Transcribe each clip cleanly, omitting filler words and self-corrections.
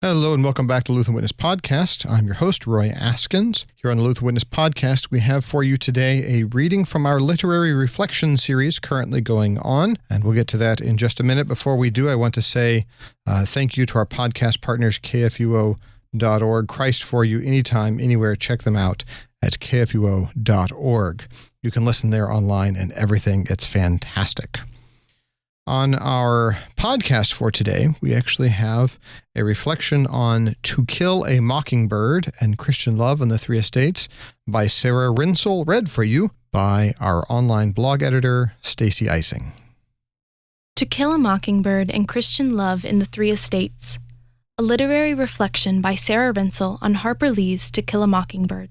Hello and welcome back to Lutheran Witness Podcast. I'm your host, Roy Askins. Here on the Lutheran Witness Podcast, we have for you today a reading from our literary reflection series currently going on, and we'll get to that in just a minute. Before we do, I want to say thank you to our podcast partners, kfuo.org. Christ for you, anytime, anywhere. Check them out at kfuo.org. You can listen there online and everything. It's fantastic. On our podcast for today, we actually have a reflection on To Kill a Mockingbird and Christian Love in the Three Estates by Sarah Rinsel, read for you by our online blog editor, Stacy Icing. To Kill a Mockingbird and Christian Love in the Three Estates, a literary reflection by Sarah Rinsel on Harper Lee's To Kill a Mockingbird.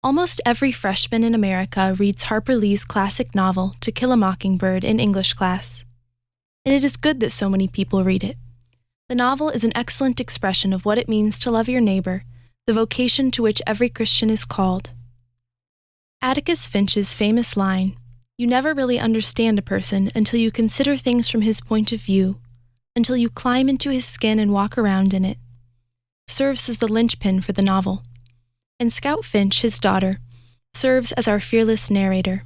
Almost every freshman in America reads Harper Lee's classic novel, To Kill a Mockingbird, in English class. And it is good that so many people read it. The novel is an excellent expression of what it means to love your neighbor, the vocation to which every Christian is called. Atticus Finch's famous line, "You never really understand a person until you consider things from his point of view, until you climb into his skin and walk around in it," serves as the linchpin for the novel. And Scout Finch, his daughter, serves as our fearless narrator.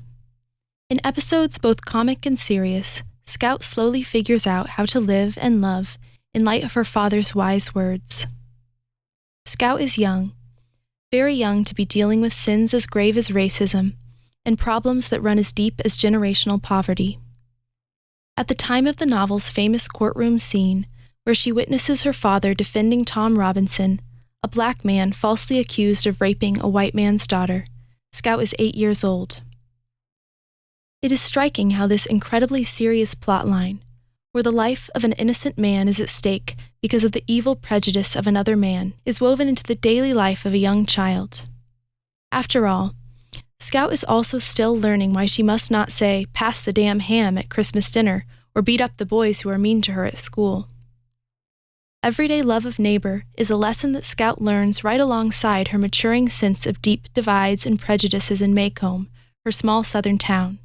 In episodes both comic and serious, Scout slowly figures out how to live and love in light of her father's wise words. Scout is young, very young to be dealing with sins as grave as racism and problems that run as deep as generational poverty. At the time of the novel's famous courtroom scene, where she witnesses her father defending Tom Robinson, a black man falsely accused of raping a white man's daughter, Scout is 8 years old. It is striking how this incredibly serious plotline, where the life of an innocent man is at stake because of the evil prejudice of another man, is woven into the daily life of a young child. After all, Scout is also still learning why she must not say, "Pass the damn ham" at Christmas dinner, or beat up the boys who are mean to her at school. Everyday love of neighbor is a lesson that Scout learns right alongside her maturing sense of deep divides and prejudices in Macomb, her small southern town.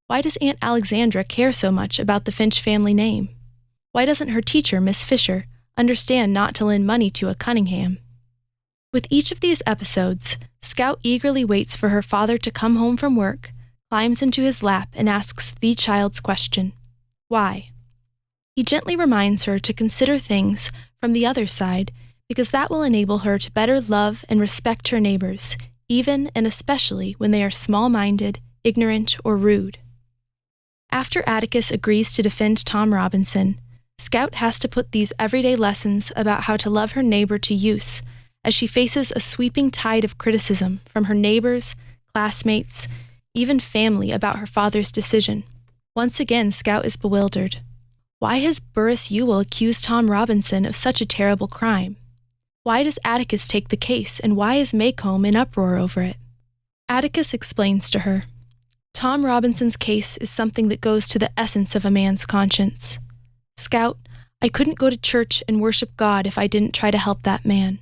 Why does Aunt Alexandra care so much about the Finch family name? Why doesn't her teacher, Miss Fisher, understand not to lend money to a Cunningham? With each of these episodes, Scout eagerly waits for her father to come home from work, climbs into his lap, and asks the child's question, why? He gently reminds her to consider things from the other side, because that will enable her to better love and respect her neighbors, even and especially when they are small-minded, ignorant, or rude. After Atticus agrees to defend Tom Robinson, Scout has to put these everyday lessons about how to love her neighbor to use, as she faces a sweeping tide of criticism from her neighbors, classmates, even family about her father's decision. Once again, Scout is bewildered. Why has Burris Ewell accused Tom Robinson of such a terrible crime? Why does Atticus take the case, and why is Macomb in uproar over it? Atticus explains to her, "Tom Robinson's case is something that goes to the essence of a man's conscience. Scout, I couldn't go to church and worship God if I didn't try to help that man."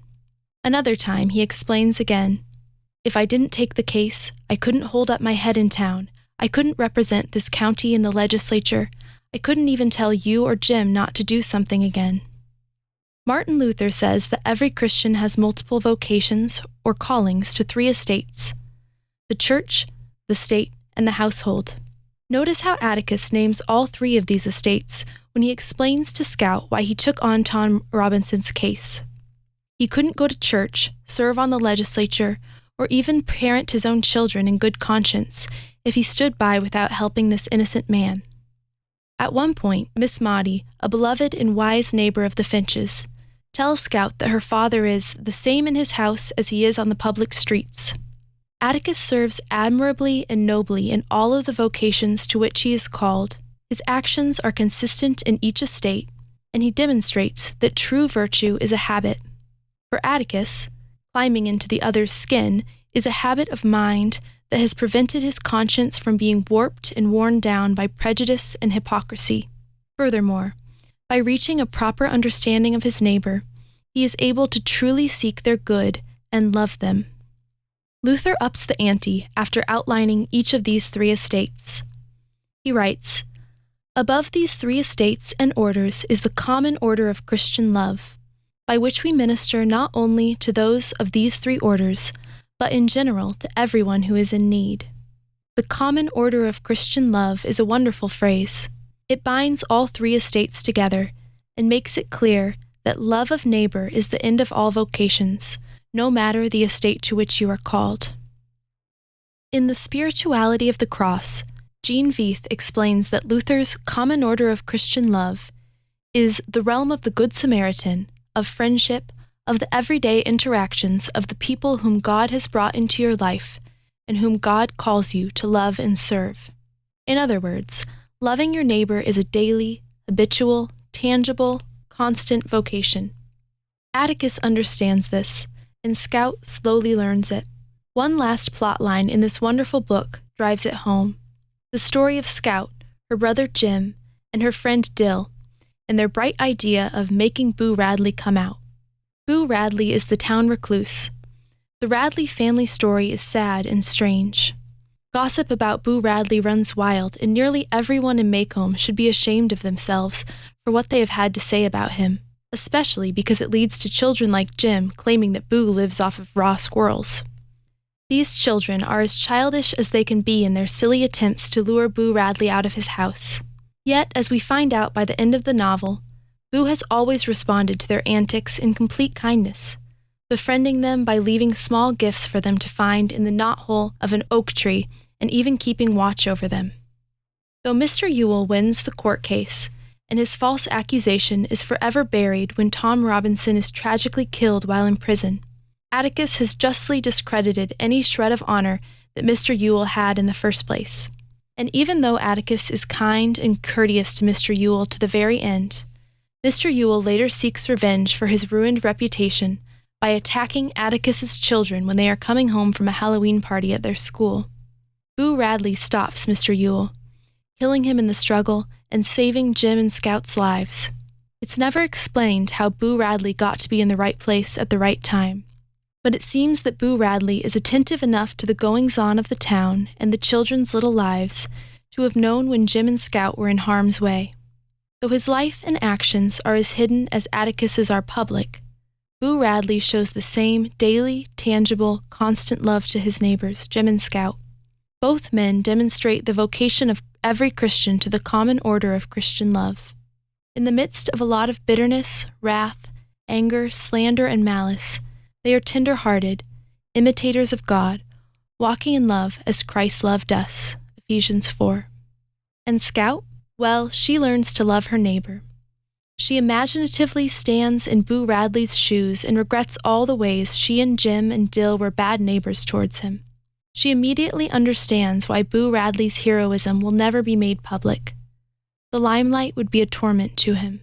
Another time, he explains again, "If I didn't take the case, I couldn't hold up my head in town. I couldn't represent this county in the legislature. I couldn't even tell you or Jim not to do something again." Martin Luther says that every Christian has multiple vocations or callings to three estates: the church, the state, and the household. Notice how Atticus names all three of these estates when he explains to Scout why he took on Tom Robinson's case. He couldn't go to church, serve on the legislature, or even parent his own children in good conscience if he stood by without helping this innocent man. At one point, Miss Maudie, a beloved and wise neighbor of the Finches, tells Scout that her father is the same in his house as he is on the public streets. Atticus serves admirably and nobly in all of the vocations to which he is called. His actions are consistent in each estate, and he demonstrates that true virtue is a habit. For Atticus, climbing into the other's skin is a habit of mind that has prevented his conscience from being warped and worn down by prejudice and hypocrisy. Furthermore, by reaching a proper understanding of his neighbor, he is able to truly seek their good and love them. Luther ups the ante after outlining each of these three estates. He writes, Above these three estates and orders is the common order of Christian love, by which we minister not only to those of these three orders, but in general to everyone who is in need. The common order of Christian love is a wonderful phrase. It binds all three estates together and makes it clear that love of neighbor is the end of all vocations, no matter the estate to which you are called. In The Spirituality of the Cross, Jean Veith explains that Luther's common order of Christian love is the realm of the Good Samaritan, of friendship, of the everyday interactions of the people whom God has brought into your life and whom God calls you to love and serve. In other words, loving your neighbor is a daily, habitual, tangible, constant vocation. Atticus understands this, and Scout slowly learns it. One last plot line in this wonderful book drives it home. The story of Scout, her brother Jim, and her friend Dill, and their bright idea of making Boo Radley come out. Boo Radley is the town recluse. The Radley family story is sad and strange. Gossip about Boo Radley runs wild, and nearly everyone in Maycomb should be ashamed of themselves for what they have had to say about him, especially because it leads to children like Jim claiming that Boo lives off of raw squirrels. These children are as childish as they can be in their silly attempts to lure Boo Radley out of his house. Yet, as we find out by the end of the novel, Boo has always responded to their antics in complete kindness, befriending them by leaving small gifts for them to find in the knothole of an oak tree and even keeping watch over them. Though Mr. Ewell wins the court case, and his false accusation is forever buried when Tom Robinson is tragically killed while in prison, Atticus has justly discredited any shred of honor that Mr. Ewell had in the first place. And even though Atticus is kind and courteous to Mr. Ewell to the very end, Mr. Ewell later seeks revenge for his ruined reputation by attacking Atticus's children when they are coming home from a Halloween party at their school. Boo Radley stops Mr. Ewell, killing him in the struggle and saving Jim and Scout's lives. It's never explained how Boo Radley got to be in the right place at the right time, but it seems that Boo Radley is attentive enough to the goings-on of the town and the children's little lives to have known when Jim and Scout were in harm's way. Though his life and actions are as hidden as Atticus's are public, Boo Radley shows the same daily, tangible, constant love to his neighbors, Jim and Scout. Both men demonstrate the vocation of every Christian to the common order of Christian love. In the midst of a lot of bitterness, wrath, anger, slander, and malice, they are tender-hearted, imitators of God, walking in love as Christ loved us, Ephesians 4. And Scout? Well, she learns to love her neighbor. She imaginatively stands in Boo Radley's shoes and regrets all the ways she and Jim and Dill were bad neighbors towards him. She immediately understands why Boo Radley's heroism will never be made public. The limelight would be a torment to him.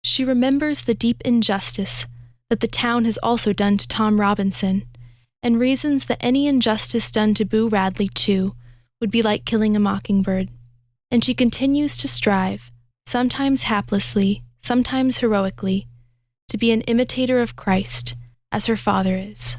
She remembers the deep injustice that the town has also done to Tom Robinson, and reasons that any injustice done to Boo Radley, too, would be like killing a mockingbird. And she continues to strive, sometimes haplessly, sometimes heroically, to be an imitator of Christ, as her father is.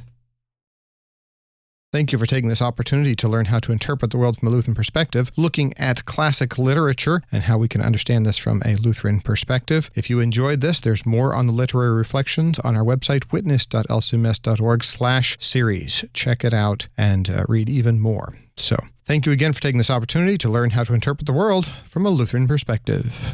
Thank you for taking this opportunity to learn how to interpret the world from a Lutheran perspective, looking at classic literature and how we can understand this from a Lutheran perspective. If you enjoyed this, there's more on the literary reflections on our website, witness.lcms.org/series. Check it out and read even more. So, thank you again for taking this opportunity to learn how to interpret the world from a Lutheran perspective.